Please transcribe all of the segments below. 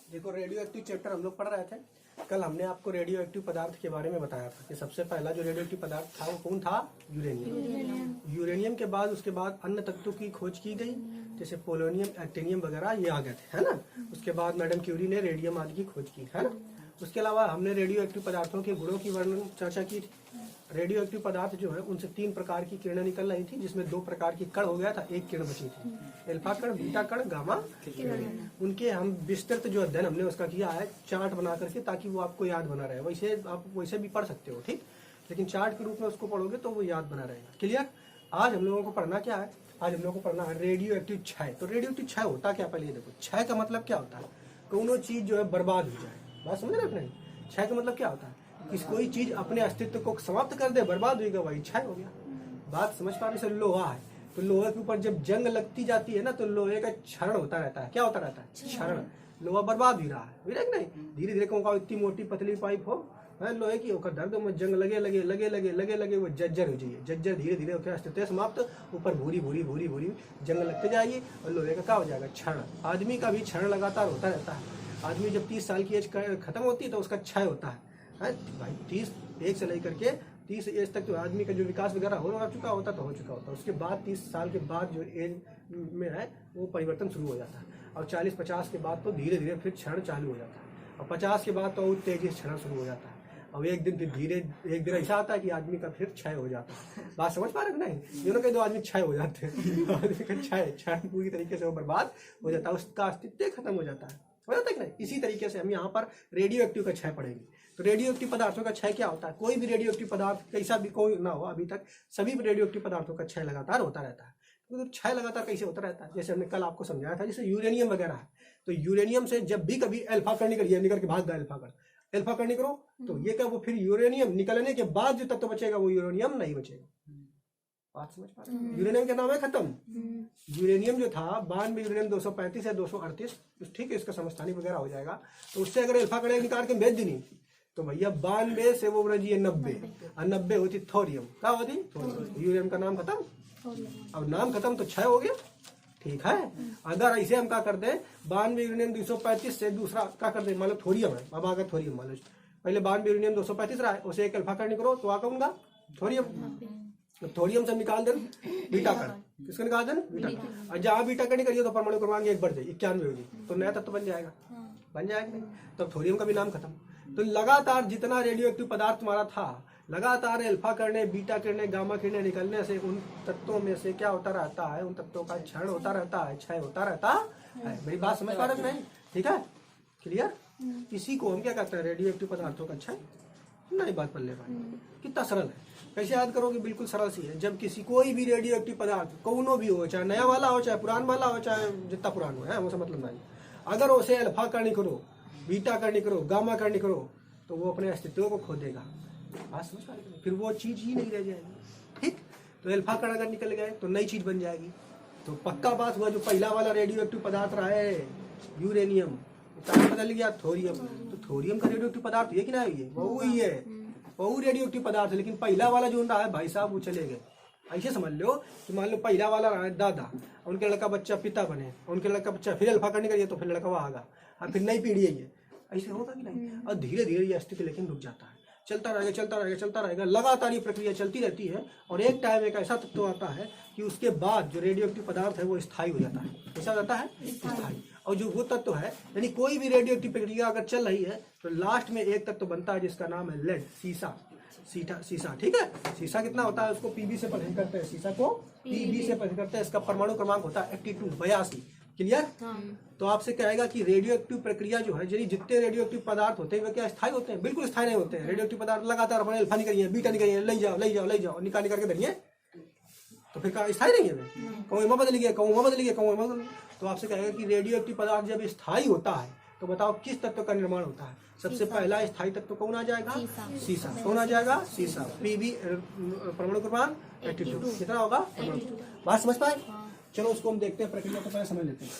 देखो radio active chapter हम लोग पढ़ रहे थे। कल हमने आपको रेडियो एक्टिव पदार्थ के बारे में बताया था कि सबसे पहला जो रेडियो एक्टिव पदार्थ था वो कौन था? यूरेनियम। यूरेनियम के बाद उसके बाद अन्य तत्वों की खोज की गई, जैसे पोलोनियम, एक्टिनियम वगैरह ये आ गए थे, है ना। उसके बाद मैडम क्यूरी ने रेडियम आदि की खोज की, है ना। उसके अलावा हमने रेडियो एक्टिव पदार्थों के गुणों की वर्णन चर्चा की थी। रेडियो एक्टिव पदार्थ जो है उनसे 3 प्रकार की किरणें निकल रही थी, जिसमें 2 प्रकार की कण हो गया था, 1 किरण बची थी, अल्फा कण, बीटा कण, गामा किरण। उनके हम विस्तृत जो अध्ययन हमने उसका किया है चार्ट बना करके, ताकि वो आपको याद बना रहे। वैसे आप वैसे भी पढ़ सकते हो, ठीक, लेकिन चार्ट के रूप में उसको पढ़ोगे तो वो याद बना रहेगा। क्लियर। आज हम लोगों को पढ़ना क्या है? आज हम लोगों को पढ़ना है रेडियो एक्टिव क्षय। तो रेडियो एक्टिव क्षय होता क्या, पहले ये देखो। क्षय का मतलब क्या होता है? कोनो चीज जो है बर्बाद हो जाए। बात समझ रहे हैं? क्षय का मतलब क्या होता है? कि कोई चीज अपने अस्तित्व को समाप्त कर दे, बर्बाद होगा, वही क्षय हो गया। बात समझ पा रहे? जैसे लोहा है, तो लोहे के ऊपर जब जंग लगती जाती है ना, तो लोहे का क्षरण होता रहता है। क्या होता रहता है? क्षरण। लोहा बर्बाद ही रहा है, नहीं, धीरे धीरे कहूँ इतनी मोटी पतली पाइप हो लोहे की, होकर दर्द में जंग लगे लगे लगे लगे लगे लगे वो जर्जर हो जाइए, जर्जर धीरे धीरे होकर अस्तित्व समाप्त, ऊपर भूरी भूरी भूरी भूरी जंग लगते जाएगी और लोहे का क्या हो जाएगा? क्षरण। आदमी का भी क्षरण लगातार होता रहता है। आदमी जब 30 साल की एज खत्म होती है तो उसका क्षय होता है भाई। 31 से लेकर के 30 एज तक तो आदमी का जो विकास वगैरह हो चुका होता तो हो चुका होता। उसके बाद 30 साल के बाद जो एज में है वो परिवर्तन शुरू हो जाता है, और 40-50 के बाद तो धीरे धीरे फिर क्षरण चालू हो जाता है, और 50 के बाद तो तेजी से क्षरण शुरू हो जाता है, और एक दिन ऐसा आता है कि आदमी का फिर क्षय हो जाता है। बात समझ पा रहे नहीं? ये ना कहीं 2 आदमी क्षय हो जाते हैं। आदमी का क्षय पूरी तरीके से वो बर्बाद हो जाता है, उसका अस्तित्व खत्म हो जाता है कि नहीं। इसी तरीके से हम यहाँ पर रेडियो एक्टिव का क्षय पढ़ेंगे। तो रेडियो एक्टिव पदार्थों का क्षय क्या होता है? कोई भी रेडियो एक्टिव पदार्थ कैसा भी कोई ना हो, अभी तक सभी रेडियो एक्टिव पदार्थों का क्षय लगातार होता रहता है। तो क्षय लगातार कैसे होता रहता है? जैसे हमने कल आपको समझाया था, जैसे यूरेनियम वगैरह है, तो यूरेनियम से जब भी कभी अल्फा कण निकल के भाग गया, अल्फा कण निकलो, तो ये क्या, वो फिर यूरेनियम निकलने के बाद जो तत्व बचेगा वो यूरेनियम नहीं बचेगा। बात समझ पा रहे हैं? यूरेनियम का नाम है खत्म। यूरेनियम जो था 92 यूरेनियम 235 या 238, ठीक है, इसका समस्थानिक वगैरह हो जाएगा। तो उससे अगर अल्फा कण निकाल के भेज देनी तो भैया 92 से वो बची 90, और 90 होती थोरियम। क्या होती? थोरियम। यूरेनियम का नाम खत्म। अब नाम खत्म तो क्षय हो गया, ठीक है। अगर ऐसे हम क्या कर दे, 92 यूरेनियम 235 से दूसरा क्या कर दे, मान लो थोरियम है, अब आगे थोरियम, मान लो पहले 92 यूरेनियम 235 रहा है, उसे एक अल्फा कण निकालो तो आ कहूंगा थोरियम। तो थोरियम से निकाल दे बीटा कण, किसको निकाल दे? बीटा कण। और जहाँ बीटा कण निकलिए तो परमाणु क्रमांक 1 बढ़ जाए, 91 होगी, तो नया तत्व बन जाएगा, बन जाएगा नहीं? तब थोरियम का भी नाम खत्म। तो लगातार जितना रेडियो एक्टिव पदार्थ हमारा था, लगातार अल्फा किरणें, बीटा किरणें, गामा किरणें निकलने से उन तत्वों में से क्या होता रहता है? उन तत्वों का क्षरण होता रहता है, क्षय होता रहता है। मेरी बात समझ पा रहे नहीं? ठीक है, क्लियर। इसी को हम क्या कहते हैं? रेडियो एक्टिव पदार्थों का क्षय। नहीं बात पल्ले पाए, कितना सरल है। कैसे याद करोगे? बिल्कुल सरल सी है। जब किसी कोई भी रेडियो एक्टिव पदार्थ कौनो भी हो, चाहे नया वाला हो, चाहे पुराना वाला हो, चाहे जितना पुराना हो, है वो सब मतलब नहीं, अगर उसे अल्फा कण करो, बीटा कण करो, गामा कण करो, तो वो अपने अस्तित्व को खो देगा। बात समझ पा रहे? फिर वो चीज ही नहीं रह जाएगी, ठीक। तो अल्फा कण अगर निकल गए तो नई चीज बन जाएगी। तो पक्का बात हुआ, जो पहला वाला रेडियो एक्टिव पदार्थ रहा है यूरेनियम, बदल गया थोरियम। तो थोरियम का रेडियो एक्टिव पदार्थ ये कि ना, ये वो ही है, वो रेडियो एक्टिव पदार्थ है। लेकिन पहला वाला जो रहा है भाई साहब वो चले गए। ऐसे समझ लो कि मान लो पहला वाला रहा है दादा, उनके लड़का बच्चा पिता बने, उनके लड़का बच्चा फिर अल्फा कण निकलिए तो फिर लड़का वहाँ आगा, और फिर नई पीढ़ी है ये। ऐसे होगा कि नहीं? और धीरे धीरे ये अस्तित्व लेकिन रुक जाता है, चलता रहेगा चलता रहेगा चलता रहेगा, लगातार ये प्रक्रिया चलती रहती है। और एक टाइम एक ऐसा तत्व आता है कि उसके बाद जो रेडियो एक्टिव पदार्थ है वो स्थायी हो जाता है। कैसा हो जाता है? स्थायी। और जो वो तत्व है, यानी कोई भी रेडियो एक्टिव प्रक्रिया अगर चल रही है तो लास्ट में एक तत्व बनता है जिसका नाम है लेड, सीसा, सीसा, ठीक है। सीसा कितना होता है? उसको पीबी से पसंद करते हैं, सीसा को पीबी से पसंद करते हैं। इसका परमाणु क्रमांक होता है 82। क्लियर। तो आपसे कहेगा कि रेडियो एक्टिव प्रक्रिया जो है, जितने रेडियो एक्टिव पदार्थ होते हैं वे क्या स्थायी होते हैं? बिल्कुल स्थायी नहीं होते हैं। रेडियो एक्टिव पदार्थ लगातार अपने अल्फा निकलिए, बीटा निकलिए, ले जाओ निकाल करके धरिए, तो फिर स्थायी नहीं है। कहूँ बदल गया, कहूँ बदल गया, कहूँ बदल। तो आपसे कहेगा कि रेडियो एक्टिव पदार्थ जब स्थायी होता है तो बताओ किस तत्व का निर्माण होता है? सबसे पहला स्थायी तत्व कौन आ जाएगा? सीसा। कौन आ जाएगा? सीसा। पीबी परमाणु क्रमांक 82 कितना होगा? बात समझ पाए? चलो उसको हम देखते हैं, प्रक्रिया को पहले समझ लेते हैं।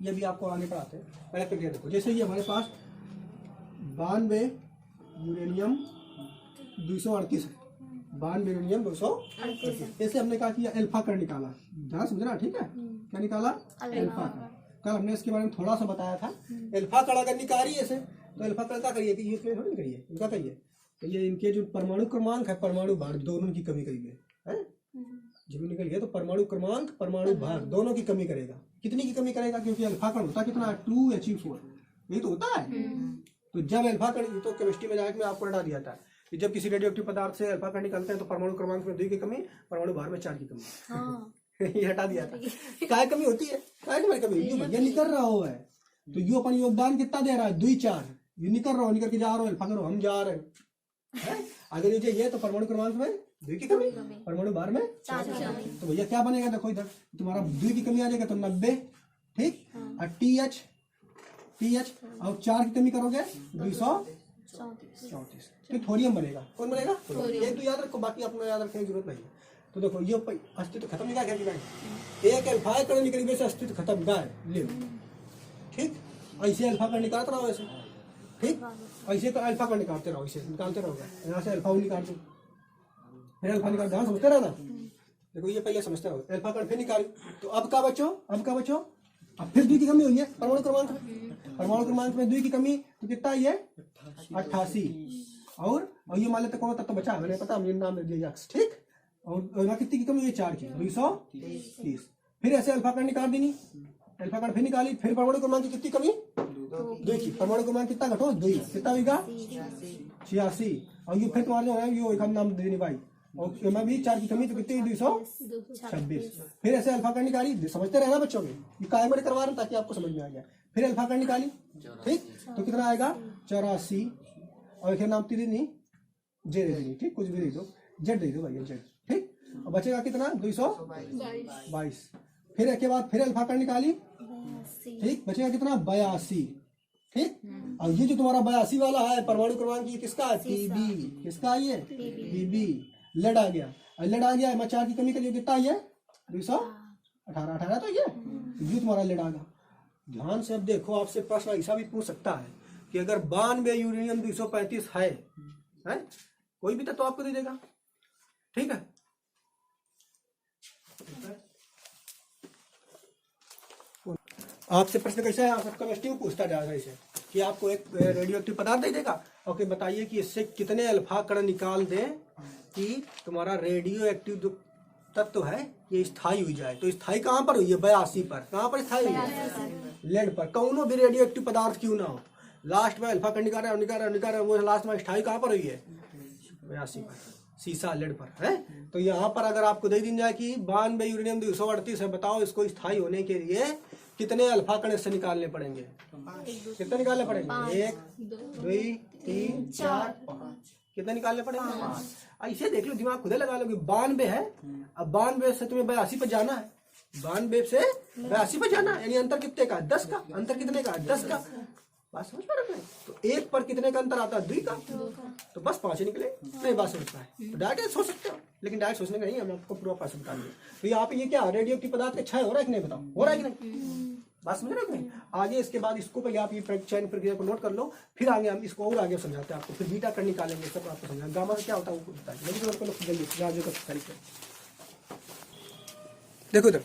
ये भी आपको आगे पढ़ाते हैं। पहले प्रक्रिया देखो, जैसे ये हमारे पास 92 यूरेनियम 238 है, 92 यूरेनियम 238। जैसे हमने कहा कि अल्फा कण निकाला, ध्यान समझना, ठीक है। क्या निकाला? अल्फा कण। कल हमने इसके बारे में थोड़ा सा बताया था। अल्फा कण अगर निकाली ऐसे तो अल्फा कण क्या करिए कि ये इसमें थोड़ी करिए, इनका करिए तो ये इनके जो परमाणु क्रमांक है, परमाणु भार दोनों की कमी करिए है। जब निकल गया तो परमाणु क्रमांक परमाणु भार दोनों की कमी करेगा। कितनी की कमी करेगा? क्योंकि अल्फा कण होता कितना 2He4 ये तो होता है। तो जब अल्फा कण, तो केमिस्ट्री में जाके मैं आपको हटा दिया था कि जब किसी रेडियोएक्टिव पदार्थ से अल्फा कण निकलते हैं तो परमाणु क्रमांक में 2 की कमी, परमाणु भार में 4 की कमी। ये हटा दिया था। क्या कमी होती है? क्या कमी? ये निकल रहा हो है तो यो अपन योगदान कितना दे रहा है? 2-4 ये निकल रहा हो, निकल के जा रहा हो, अल्फा कण हम जा रहे हैं। अगर ये तो परमाणु क्रमांक में 2 की कमी, परमाणु भार में 4 की कमी, तो भैया क्या बनेगा? देखो इधर तुम्हारा 2 की कमी आ जाएगा तो 90, ठीक। और TH और 4 की कमी करोगे 234, तो थोरियम बनेगा। कौन बनेगा? एक तो याद रखो, बाकी अपना याद रखने की जरूरत नहीं है। तो देखो ये अस्तित्व खत्म निकाल क्या, एक अल्फा कण निकली से अस्तित्व खत्म गाय ले, ठीक। ऐसे अल्फा कण निकालते रहो ऐसे, ठीक। ऐसे तो अल्फा कण निकालते रहो, ऐसे निकालते रहोगे, यहाँ से अल्फा निकाल दो, फिर अल्फा निकाल, ध्यान समझते रहना। देखो ये पहले समझते रहो, अल्फा कण फिर निकाल, तो अब का बचो, अब फिर 2 की कमी हुई है परमाणु क्रमांक में। परमाणु क्रमांक में 2 की कमी तो कितना ये 88, और ये मान लेते कौन तत्व बचा, मैंने पता मुझे नाम दे दिया एक्स, ठीक। और यहाँ कितनी की कमी हुई? 4 की, 230। फिर ऐसे अल्फा कण निकाल देनी, अल्फा कण फिर निकाली, फिर परमाणु क्रमांक की कितनी कमी? 2 की। परमाणु क्रमांक कितना घटो? 2, कितना होगा? 86। और ये फिर तुम्हारे जो है ये एक नाम दे देनी भाई, और इसमें भी 4 की कमी तो कितनी? 226। फिर ऐसे अल्फा कण निकाली, समझते रहना बच्चों के, ये काय में करवा रहे हैं ताकि आपको समझ में आ जाए। फिर अल्फा कण निकाली, ठीक, तो कितना आएगा? 84। और फिर नाम दे देनी, जे दे देनी, ठीक, कुछ भी दे दो, जेड दे दो भैया, जेड, ठीक। और बचेगा कितना? 222। फिर एक के बाद फिर अल्फा कण निकाली, ठीक, बचेगा कितना? 82, ठीक। और ये जो तुम्हारा 82 वाला है परमाणु क्रमांक ये किसका है? पीबी। किसका है ये? पीबी। लेड आ गया, लेड आ गया, 4 की कमी करिए, कितना है? 218 तो ये तुम्हारा लेड आ गया। ध्यान से अब देखो, आपसे प्रश्न ऐसा भी पूछ सकता है कि अगर 92 यूरेनियम 235 है कोई भी तो आपको दे देगा, ठीक है। आपसे प्रश्न कैसा है? आपका केमिस्ट्री में पूछता जाएगा इसे कि आपको एक रेडियोएक्टिव पदार्थ दे देगा और कि बताइए कि इससे कितने अल्फा कण निकाल दें कि तुम्हारा रेडियो एक्टिव जो तत्व है ये स्थायी हो जाए। तो स्थायी कहाँ पर हुई है? 82 पर। कहाँ पर स्थायी हुई है? लेड पर। कौनो भी रेडियो एक्टिव पदार्थ क्यों ना हो, लास्ट में अल्फा कण निकाल रहे हैं, वो लास्ट में स्थायी कहाँ पर हुई है? 82 पर, सीसा लेड पर है। तो यहाँ पर अगर आपको दे दी जाए कि 92 यूरेनियम 238 है, बताओ इसको स्थायी होने के लिए कितने अल्फा कण इससे निकालने पड़ेंगे? कितने निकालने पड़ेंगे? 1, 2, 3, 4, 5। कितने निकालने पड़ेंगे? ऐसे देख लो, दिमाग खुद लगा लो कि 92 है, अब 92 से तुम्हें 82 पर जाना है, 92 से 82 पर जाना है, यानी अंतर कितने का? 10 का। अंतर कितने का? 10 का। बात समझ पा रहे हैं? तो 1 पर कितने का अंतर आता है? 2 का। तो बस 5 निकले, नहीं बात समझता है। तो डायरेक्ट सोच सकते हो, लेकिन डायरेक्ट सोचने का नहीं, हम आपको पूरा पास बता देंगे। तो यहाँ पे ये क्या रेडियो एक्टिव पदार्थ का क्षय हो रहा है कि नहीं? बताओ, हो रहा है कि नहीं? बात समझ रहे हो? आगे इसके बाद इसको पहले आप ये चयन प्रक्रिया को नोट कर लो, फिर आगे हम इसको और आगे समझाते हैं आपको, फिर बीटा कण निकालेंगे, सब आपको समझाएंगे। गामा क्या होता है वो बताइए। देखो इधर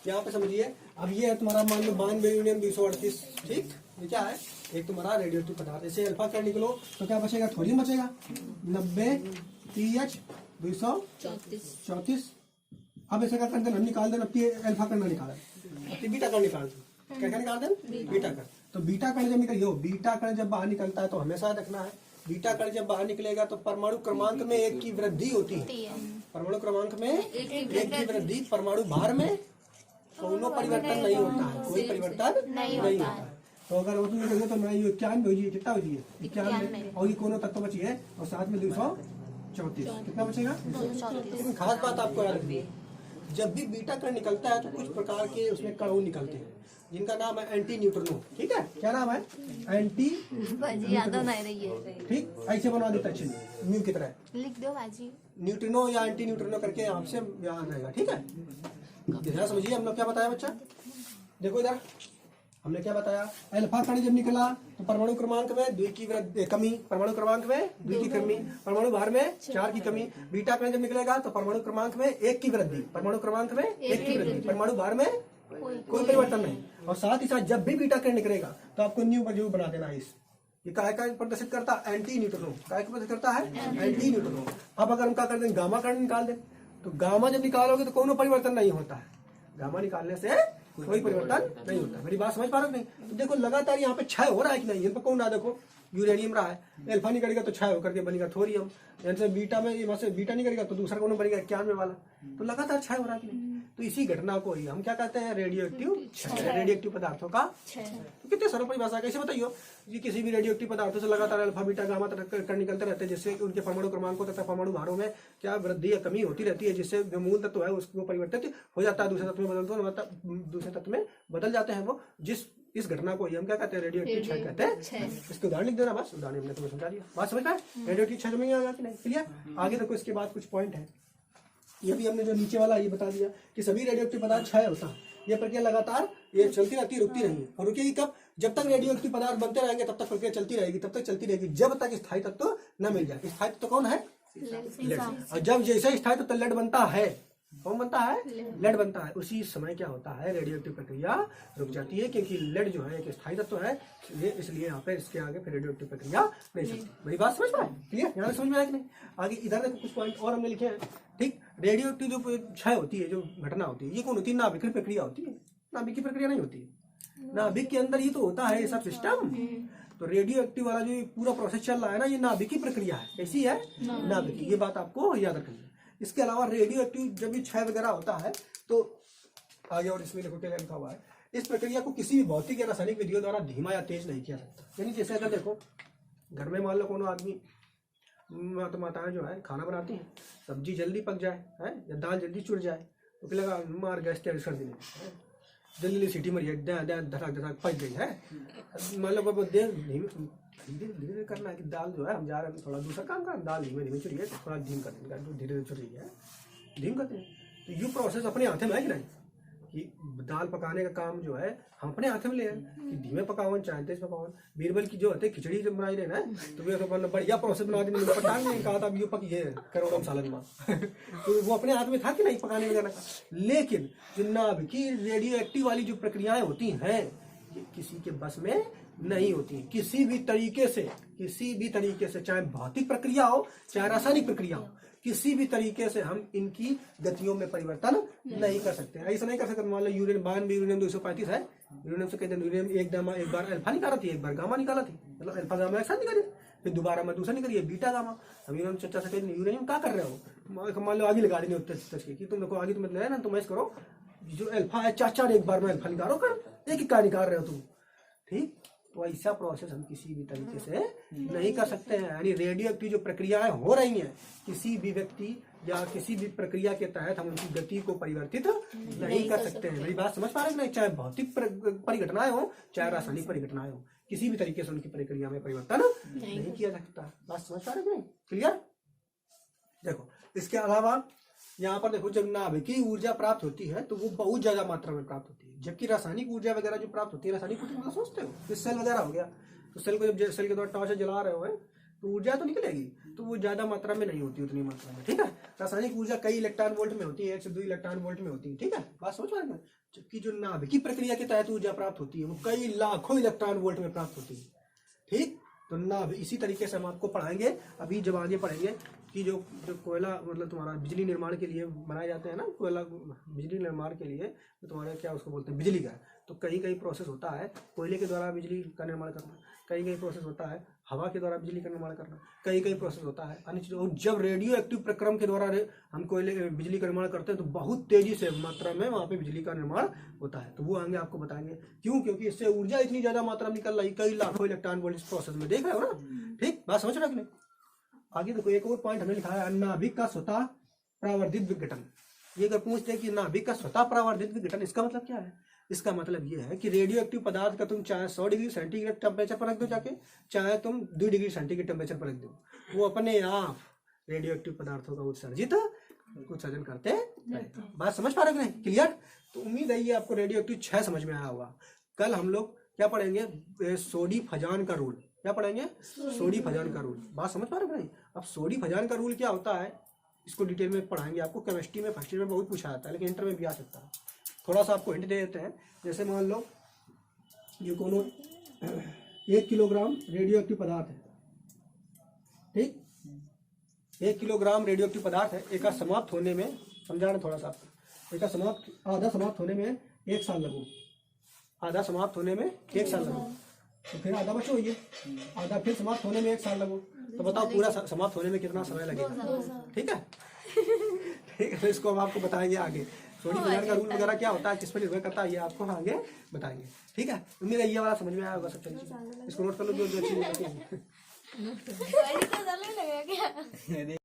यहाँ पे समझिए, अब ये है तुम्हारा मान लो 92 यूरेनियम 238, ठीक। ये क्या है? एक तुम्हारा रेडियोएक्टिव पदार्थ। ऐसे अल्फा कण निकलो तो क्या बचेगा? थोरियम बचेगा 90, TH 234। अब ऐसे क्या कर देना, निकाल देना, अल्फा कण निकाला, बीटा कण निकाल दो। क्या निकाल दें? बीटा कण। तो बीटा कण जब निकल, बीटा कण जब बाहर निकलता है तो हमेशा रखना है, बीटा कण जब बाहर निकलेगा तो परमाणु क्रमांक में 1 की वृद्धि होती है। परमाणु क्रमांक में 1 की वृद्धि, परमाणु भार में कोनो परिवर्तन नहीं होता है, कोई परिवर्तन नहीं होता है। तो अगर वो निकल तो मैं 91 हो जाइए, कितना हो जाइए? 91। और ये कोनो तत्व बची है और साथ में 234, कितना बचेगा? लेकिन खास बात आपको याद रखनी है, जब भी बीटा कण निकलता है तो कुछ प्रकार के उसमें कण निकलते हैं जिनका नाम है एंटी न्यूट्रिनो, ठीक है। क्या नाम है? एंटी न्यूट्रिनो, ठीक। ऐसे बनवा देता है, चलिए म्यू की तरह लिख दो बाजी, न्यूट्रिनो या एंटी न्यूट्रिनो करके आपसे याद रहेगा, ठीक है। ध्यान समझिए, हम लोग क्या बताया बच्चा? देखो इधर हमने क्या बताया? अल्फा कण जब निकला तो परमाणु क्रमांक में 2 की कमी, परमाणु क्रमांक में 2 की कमी, परमाणु भार में 4 की कमी। बीटा कण जब निकलेगा तो परमाणु क्रमांक में 1 की वृद्धि, परमाणु क्रमांक में 1 की वृद्धि, परमाणु भार में कोई परिवर्तन नहीं। और साथ ही साथ जब भी बीटा करंट निकलेगा तो आपको न्यू पर जरूर बना देना इस। ये काय का प्रदर्शित करता है? Anti neutrino. काय का प्रदर्शित करता है? Anti neutrino. अब अगर हम क्या कर दें, गामा करंट निकाल दें, तो गामा जब निकालोगे तो कोनो परिवर्तन नहीं होता है। गामा निकालने से कोई परिवर्तन नहीं होता। मेरी बात समझ पा रहे हो नहीं? तो देखो लगातार यहाँ पे क्षय हो रहा है कि नहीं, इन पर कौन रहा, देखो यूरेनियम रहा है, अल्फा निकलेगा तो क्षय होकर के बनेगा थोरियम, जैसे बीटा में वहां से बीटा निकलेगा तो दूसरा कौन बनेगा 91 वाला। तो लगातार क्षय हो रहा है कि नहीं। तो इसी घटना को ही हम क्या कहते हैं, रेडियो एक्टिव पदार्थों का। तो कितने सरल परिभाषा कैसे बताइए, ये किसी भी रेडियो एक्टिव पदार्थों से लगातार अल्फा बीटा गामा तक निकलते रहते हैं, जिससे उनके परमाणु क्रमांकों तथा परमाणु भारों में क्या वृद्धि या कमी होती रहती है, जिससे जो मूल तत्व है उसको परिवर्तित हो जाता है, दूसरे तत्व में बदल जाते हैं वो। इस घटना को हम क्या कहते हैं, रेडियो एक्टिव क्षय कहते हैं। इसके उदाहरण लिख देना, बस उदाहरण हमने तुम्हें समझा दिया। बात समझ पाए? रेडियो एक्टिव क्षय समझ में आ गया कि नहीं? क्लियर? आगे देखो, इसके बाद कुछ पॉइंट है। ये भी हमने जो नीचे वाला ये बता दिया कि सभी रेडियो एक्टिव पदार्थ क्षय होता है। ये प्रक्रिया लगातार ये चलती रहती है, रुकती नहीं है। और रुकेगी कब? जब तक रेडियो एक्टिव पदार्थ बनते रहेंगे तब तक प्रक्रिया चलती रहेगी, तब तक चलती रहेगी जब तक स्थायी तत्व न मिल जाए। स्थायी तत्व कौन है? लेड। और जब जैसे स्थायी तत्व लेड बनता है, कौन बनता है? लेड बनता है। उसी समय क्या होता है, रेडियो एक्टिव प्रक्रिया रुक जाती है, क्योंकि लेड जो है एक स्थायी तत्व है, इसलिए यहाँ पे इसके आगे फिर रेडियो एक्टिव प्रक्रिया नहीं चलती। मेरी बात समझ पाए? क्लियर? यहाँ समझ में आया कि नहीं? आगे इधर देखो कुछ पॉइंट और हमने लिखे हैं। ठीक, रेडियो एक्टिव जो क्षय होती है, जो घटना होती है, ये कौन होती है? नाभिकीय प्रक्रिया होती है। नाभिकीय प्रक्रिया नहीं होती है। नाभिक के अंदर ही तो होता है ये सब सिस्टम। तो रेडियो एक्टिव वाला जो पूरा प्रोसेस चल रहा है ना, ये नाभिकीय प्रक्रिया है। कैसी है? नाभिकीय। ये बात आपको याद रखनी है। इसके अलावा रेडियो एक्टिव जब भी क्षय वगैरह होता है तो आगे और इसमें देखो क्या लिखा हुआ है, इस प्रक्रिया को किसी भी भौतिक या रासायनिक विधियों द्वारा धीमा या तेज नहीं किया सकता। यानी जैसे अगर देखो घर में मान लो कोनो आदमी माताएं जो है खाना बनाती हैं, सब्जी जल्दी पक जाए है या दाल जल्दी चुड़ जाए तो क्या लगा, मार गैस तेज कर देने, जल्दी सीटी मरी धड़ाक धड़ाक पक गई है। मान लो धीरे धीरे करना है कि दाल जो है हम जा रहे हैं थोड़ा दूसरा काम करना, दाल धीमे धीमे चुरी है, थोड़ा धीम कर देंगे, धीरे धीरे चुरी है धीम करते हैं। तो ये प्रोसेस अपने हाथ में है कि नहीं, कि दाल पकाने का काम जो है हम अपने हाथ में ले हैं कि धीमे पकावन चाहे तेज पकावन। बीरबल की जो होते खिचड़ी जब बनाई रहे ना, तो वे बढ़िया प्रोसेस बना देने, पटांग नहीं कहा था ये पक ये करोड़ों सालन में तो वो अपने हाथ में था कि नहीं पकाने वगैरह का। लेकिन जो नाभिकीय रेडियो एक्टिव वाली जो प्रक्रियाएं होती हैं ये किसी के बस में नहीं होती। किसी भी तरीके से चाहे भौतिक प्रक्रिया हो चाहे रासायनिक प्रक्रिया हो, किसी भी तरीके से हम इनकी गतियों में परिवर्तन नहीं कर सकते। ऐसा नहीं कर सकते। मान लो यूरेनियम 235 है, यूरेनियम से कहते हैं यूरेनियम एक बार अल्फा निकाला थी, एक बार गामा निकाला थी, मतलब अल्फा गामा एक साथ निकाली, फिर दोबारा में दूसरा निकालिए बीटा गामा। हम यूरेनियम चर्चा से कहते हैं यूरेनियम क्या कर रहे हो, मान लो आगे लगा देंगे उत्तर की तुम देखो आगे तुम्हें ना तुम ऐसा करो, जो अल्फा है चार एक बार में अल्फा निकालो, कर एक क्या निकाल रहे हो तुम। ठीक, तो ऐसा प्रोसेस हम किसी भी तरीके से नहीं कर सकते हैं। यानी रेडियो एक्टिव जो प्रक्रियाएं हो रही हैं, किसी भी व्यक्ति या किसी भी प्रक्रिया के तहत हम उनकी गति को परिवर्तित नहीं कर सकते हैं। मेरी बात समझ पा रहे हैं? नहीं, चाहे भौतिक परिघटनाएं हो चाहे रासायनिक परिघटनाएं हो, किसी भी तरीके से उनकी प्रक्रिया में परिवर्तन नहीं किया जा सकता। बात समझ पा रहे हैं? क्लियर? देखो इसके अलावा यहाँ पर देखो, जब नाभिकीय ऊर्जा प्राप्त होती है तो वो बहुत ज्यादा मात्रा में प्राप्त होती है, जबकि रासायनिक ऊर्जा वगैरह जो प्राप्त होती है, रासायनिक ऊर्जा मतलब सोचते हो तो सेल वगैरह हो गया, तो सेल को जब सेल के द्वारा टॉर्च जला रहे हो तो ऊर्जा तो निकलेगी, तो वो ज्यादा मात्रा में नहीं होती उतनी मात्रा में। ठीक है, रासायनिक ऊर्जा कई इलेक्ट्रॉन वोल्ट में होती है, 1 से 2 इलेक्ट्रॉन वोल्ट में होती है। ठीक है, बात समझ पा रहे हैं? जबकि जो नाभिकीय प्रक्रिया के तहत ऊर्जा प्राप्त होती है वो कई लाखों इलेक्ट्रॉन वोल्ट में प्राप्त होती है। ठीक, तो नाभिक इसी तरीके से हम आपको पढ़ाएंगे अभी जब आगे पढ़ेंगे कि जो कोयला मतलब तुम्हारा बिजली निर्माण के लिए बनाए जाते हैं ना, कोयला बिजली निर्माण के लिए तो तुम्हारे क्या उसको बोलते हैं बिजली का, तो कई प्रोसेस होता है कोयले के द्वारा बिजली का निर्माण करना, कई प्रोसेस होता है हवा के द्वारा बिजली का निर्माण करना, कई प्रोसेस होता है अन्य चीज़ों। और जब रेडियो एक्टिव प्रक्रम के द्वारा हम कोयले बिजली का निर्माण करते हैं तो बहुत तेजी से मात्रा में वहाँ पे बिजली का निर्माण होता है। तो वो आगे आपको बताएंगे क्यों, क्योंकि इससे ऊर्जा इतनी ज्यादा मात्रा में निकल रही, कई लाखों इलेक्ट्रॉन वोल्ट इस प्रोसेस में, देख रहे हो ना। ठीक, बात समझ रहे हो कि नहीं? आगे देखो एक और पॉइंट हमने लिखा है, नाभिक का स्वतः परावर्तित विघटन। ये अगर पूछते हैं कि नाभिक का स्वतः परावर्तित विघटन, इसका मतलब क्या है? इसका मतलब ये है कि रेडियो एक्टिव पदार्थ का तुम चाहे 100 डिग्री सेंटीग्रेड टेम्परेचर पर रख दो जाके, चाहे तुम 2 डिग्री सेंटीग्रेड टेम्परेचर पर रख दो, वो अपने आप रेडियो एक्टिव पदार्थों का उत्सर्जन करते हैं। बात समझ पा रहे हैं? क्लियर? तो उम्मीद है ये आपको रेडियो एक्टिव 6 समझ में आया होगा। कल हम लोग क्या पढ़ेंगे? सोडी-फजान का रूल। क्या पढ़ेंगे? सोडी-फजान का रूल। बात समझ पा रहे हैं? अब सोडी-फजान का रूल क्या होता है इसको डिटेल में पढ़ाएंगे आपको। केमिस्ट्री में फर्स्ट ईयर में बहुत पूछा जाता है, लेकिन इंटर में भी आ सकता है। थोड़ा सा आपको हिंट दे देते हैं। जैसे मान लो ये कोनो 1 किलोग्राम रेडियो एक्टिव पदार्थ है, ठीक। 1 किलोग्राम रेडियो एक्टिव पदार्थ है। एक समाप्त होने में, समझाना थोड़ा सा, एक समाप्त आधा समाप्त होने में 1 साल लगू, आधा समाप्त होने में 1 साल लगू, तो फिर आधा बचो, ये आधा फिर समाप्त होने में 1 साल लगू, तो बताओ पूरा समाप्त होने में कितना समय लगेगा। ठीक है, ठीक है। तो इसको हम आपको बताएंगे आगे, सोडी विज्ञान का रूल वगैरह क्या होता है, किस पर निर्भर करता है, ये आपको आगे बताएंगे। ठीक है, उम्मीद है ये वाला समझ में आया होगा सब चीजें। इसको नोट कर लो जो जो चीज